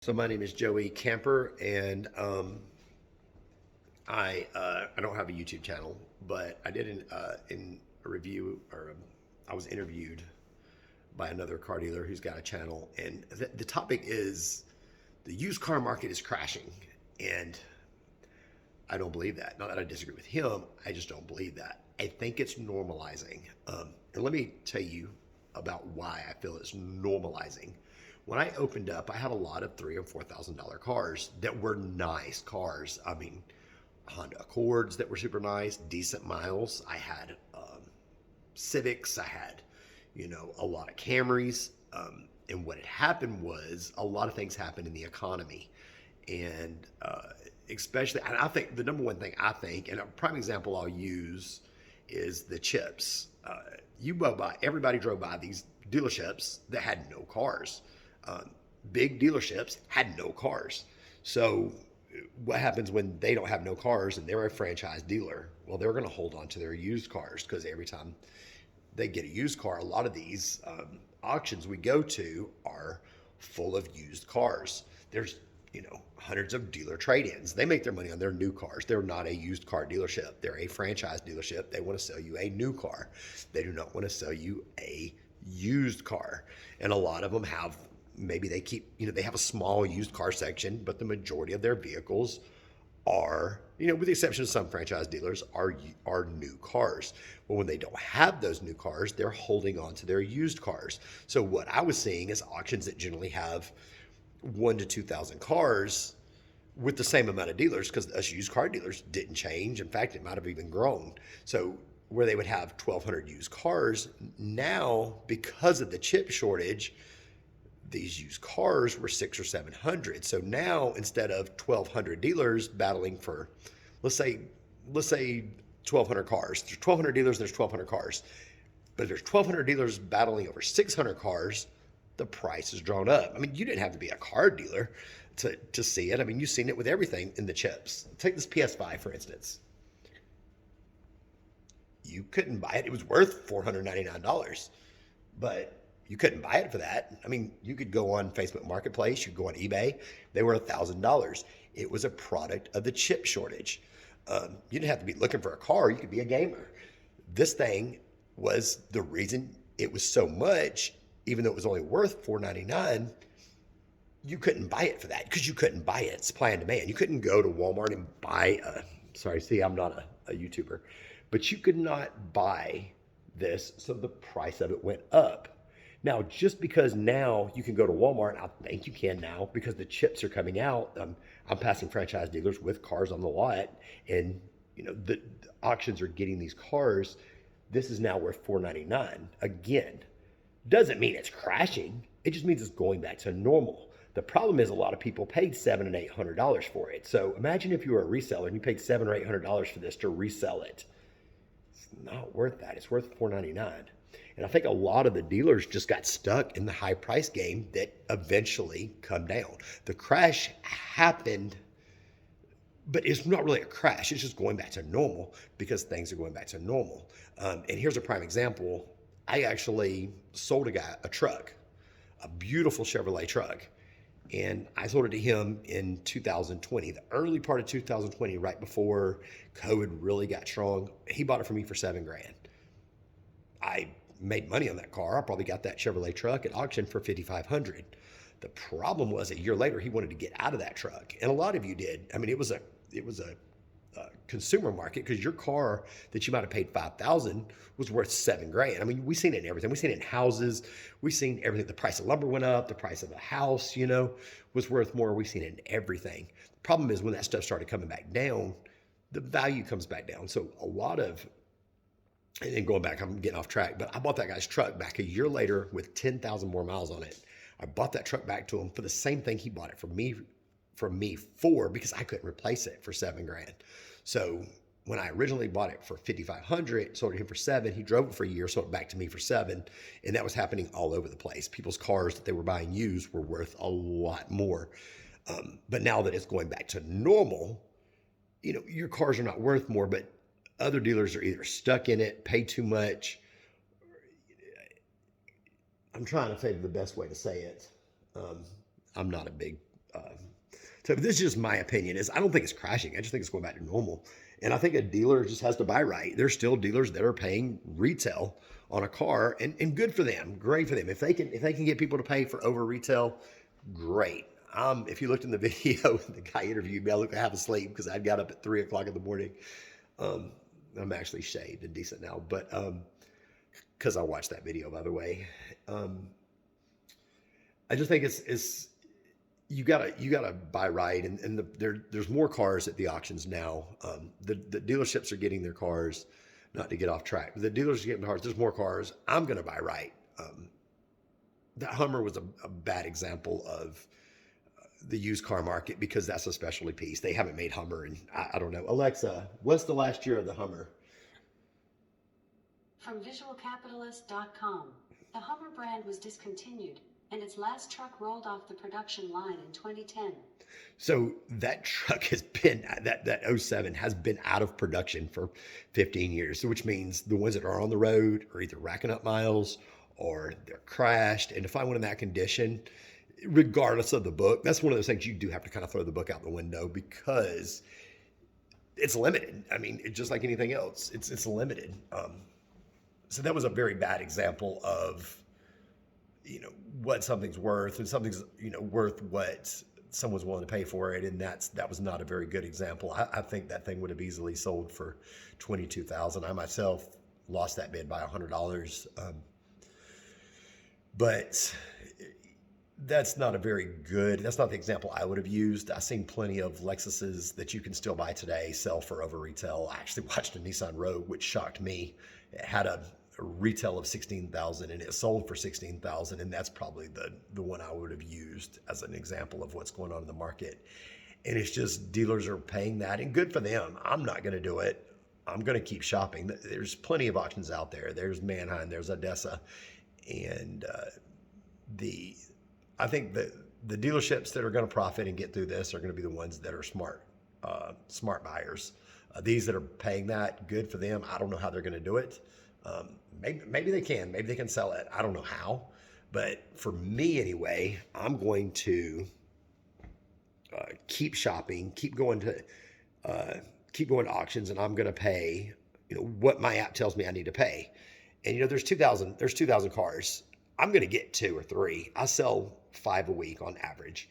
So my name is Joey Camper, and I don't have a YouTube channel, but I did in a review I was interviewed by another car dealer who's got a channel, and the topic is the used car market is crashing, and I don't believe that. Not that I disagree with him, I just don't believe that. I think it's normalizing, and let me tell you about why I feel it's normalizing. When I opened up, I had a lot of $3,000 and $4,000 cars that were nice cars. I mean, Honda Accords that were super nice, decent miles. I had Civics. I had, a lot of Camrys. And what had happened was a lot of things happened in the economy, and especially, and I think the number one thing I think, and a prime example I'll use is the chips. You go by, everybody drove by these dealerships that had no cars. Um, Big dealerships had no cars. So what happens when they don't have no cars and they're a franchise dealer? Well, they're going to hold on to their used cars because every time they get a used car, a lot of these auctions we go to are full of used cars. There's hundreds of dealer trade-ins. They make their money on their new cars. They're not a used car dealership. They're a franchise dealership. They want to sell you a new car. They do not want to sell you a used car. And a lot of them have, maybe they keep, they have a small used car section, but the majority of their vehicles are, with the exception of some franchise dealers, are new cars. Well, when they don't have those new cars, they're holding on to their used cars. So what I was seeing is auctions that generally have 1 to 2,000 cars with the same amount of dealers, because us used car dealers didn't change. In fact, it might have even grown. So where they would have 1,200 used cars, now because of the chip shortage, these used cars were 600 or 700. So now instead of 1,200 dealers battling for, let's say 1,200 cars. There's 1,200 dealers. There's 1,200 cars, but if there's 1,200 dealers battling over 600 cars, the price is drawn up. I mean, you didn't have to be a car dealer to see it. I mean, you've seen it with everything in the chips. Take this PS5 for instance. You couldn't buy it. It was worth $499, but you couldn't buy it for that. I mean, you could go on Facebook Marketplace, you could go on eBay. They were $1,000. It was a product of the chip shortage. You didn't have to be looking for a car. You could be a gamer. This thing was the reason it was so much, even though it was only worth $499. You couldn't buy it for that because you couldn't buy it. Supply and demand. You couldn't go to Walmart and buy a, sorry, see, I'm not a YouTuber, but you could not buy this. So the price of it went up. Now, just because now you can go to Walmart, I think you can now because the chips are coming out. I'm passing franchise dealers with cars on the lot, and the auctions are getting these cars. This is now worth $499. Again, doesn't mean it's crashing. It just means it's going back to normal. The problem is a lot of people paid $700 and $800 for it. So imagine if you were a reseller and you paid $700 or $800 for this to resell it. It's not worth that. It's worth $499. And I think a lot of the dealers just got stuck in the high price game that eventually come down. The crash happened, but it's not really a crash. It's just going back to normal because things are going back to normal. And here's a prime example. I actually sold a guy a truck, a beautiful Chevrolet truck. And I sold it to him in 2020, the early part of 2020, right before COVID really got strong. He bought it for me for $7,000. I made money on that car. I probably got that Chevrolet truck at auction for $5,500. The problem was a year later, he wanted to get out of that truck. And a lot of you did. I mean, it was a consumer market because your car that you might have paid $5,000 was worth $7,000. I mean, we've seen it in everything. We've seen it in houses. We've seen everything. The price of lumber went up. The price of a house, was worth more. We've seen it in everything. The problem is when that stuff started coming back down, the value comes back down. So a lot of, and then going back, I'm getting off track, but I bought that guy's truck back a year later with 10,000 more miles on it. I bought that truck back to him for the same thing he bought it from me for because I couldn't replace it for $7,000. So when I originally bought it for $5,500, sold it to him for $7,000. He drove it for a year, sold it back to me for $7,000, and that was happening all over the place. People's cars that they were buying used were worth a lot more. But now that it's going back to normal, your cars are not worth more, but other dealers are either stuck in it, pay too much. I'm trying to think of the best way to say it. I'm not a big So this is just my opinion. Is I don't think it's crashing. I just think it's going back to normal. And I think a dealer just has to buy right. There's still dealers that are paying retail on a car, and good for them. Great for them. If they can get people to pay for over retail, great. If you looked in the video, the guy interviewed me. I looked half asleep because I got up at 3 o'clock in the morning. Um, I'm actually shaved and decent now, but because I watched that video, by the way. Um, I just think it's you gotta buy right, and there's more cars at the auctions now. The dealerships are getting their cars, not to get off track. The dealers are getting cars. There's more cars. I'm gonna buy right. That Hummer was a bad example of the used car market because that's a specialty piece. They haven't made Hummer, and I don't know. Alexa, what's the last year of the Hummer? From visualcapitalist.com, the Hummer brand was discontinued, and its last truck rolled off the production line in 2010. So that truck has been that '07 has been out of production for 15 years. So which means the ones that are on the road are either racking up miles or they're crashed. And to find one in that condition, regardless of the book, that's one of those things you do have to kind of throw the book out the window because it's limited. I mean, just like anything else, it's limited. So that was a very bad example of what something's worth, and something's worth what someone's willing to pay for it, and that was not a very good example. I think that thing would have easily sold for 22,000. I myself lost that bid by $100, but that's not the example I would have used. I've seen plenty of Lexuses that you can still buy today sell for over retail. I actually watched a Nissan Rogue, which shocked me. It had a retail of 16,000 and it sold for 16,000, and that's probably the one I would have used as an example of what's going on in the market. And it's just dealers are paying that, and good for them. I'm not going to do it. I'm going to keep shopping. There's plenty of auctions out there. There's Manheim, there's Odessa, and I think the dealerships that are going to profit and get through this are going to be the ones that are smart buyers. These that are paying that, good for them. I don't know how they're going to do it. Maybe they can. Maybe they can sell it. I don't know how. But for me anyway, I'm going to keep shopping, keep going to auctions, and I'm going to pay what my app tells me I need to pay. And there's 2,000 cars. I'm going to get 2 or 3. I sell 5 a week on average.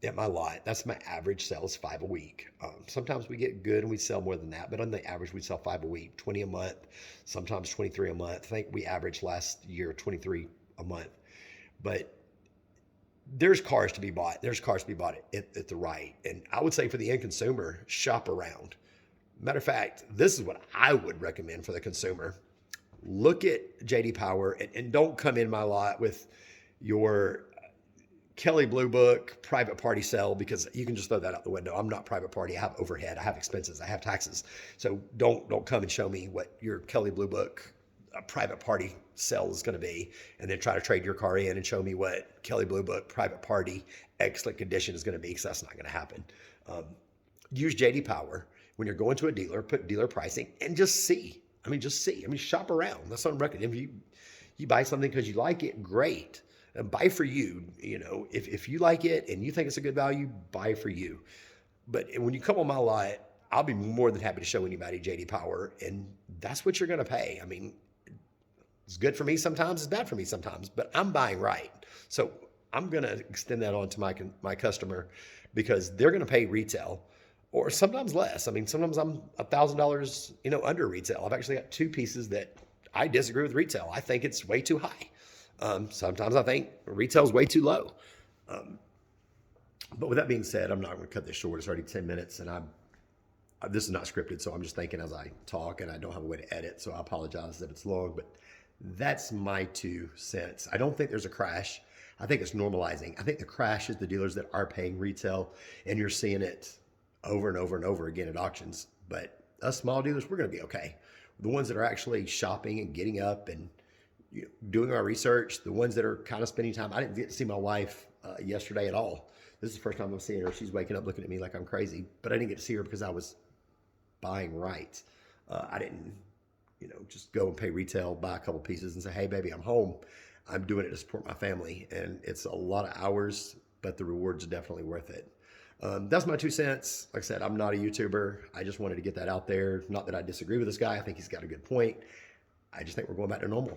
At my lot, that's my average sales, 5 a week. Sometimes we get good and we sell more than that, but on the average, we sell 5 a week, 20 a month, sometimes 23 a month. I think we averaged last year 23 a month. But there's cars to be bought. There's cars to be bought at the right. And I would say for the end consumer, shop around. Matter of fact, this is what I would recommend for the consumer. Look at JD Power and don't come in my lot with your Kelley Blue Book private party sell, because you can just throw that out the window. I'm not private party. I have overhead. I have expenses. I have taxes. So don't come and show me what your Kelley Blue Book private party sell is going to be, and then try to trade your car in and show me what Kelley Blue Book private party excellent condition is going to be, because that's not going to happen. Use JD Power when you're going to a dealer. Put dealer pricing and just see. Just see. shop around. That's what I'm recommending. If you buy something because you like it, great. And buy for you. If you like it and you think it's a good value, buy for you. But when you come on my lot, I'll be more than happy to show anybody JD Power, and that's what you're going to pay. It's good for me sometimes, it's bad for me sometimes, but I'm buying right. So I'm going to extend that on to my customer, because they're going to pay retail, or sometimes less. Sometimes I'm $1,000, under retail. I've actually got 2 pieces that I disagree with retail. I think it's way too high. Sometimes I think retail is way too low. But with that being said, I'm not going to cut this short. It's already 10 minutes, and this is not scripted, so I'm just thinking as I talk, and I don't have a way to edit, so I apologize if it's long, but that's my 2 cents. I don't think there's a crash. I think it's normalizing. I think the crash is the dealers that are paying retail, and you're seeing it over and over and over again at auctions. But us small dealers, we're going to be okay. The ones that are actually shopping and getting up and doing our research, the ones that are kind of spending time. I didn't get to see my wife yesterday at all. This is the first time I'm seeing her. She's waking up looking at me like I'm crazy, but I didn't get to see her because I was buying right. I didn't, just go and pay retail, buy a couple pieces and say, hey, baby, I'm home. I'm doing it to support my family. And it's a lot of hours but the rewards are definitely worth it. That's my 2 cents. Like I said, I'm not a YouTuber. I just wanted to get that out there. Not that I disagree with this guy. I think he's got a good point. I just think we're going back to normal.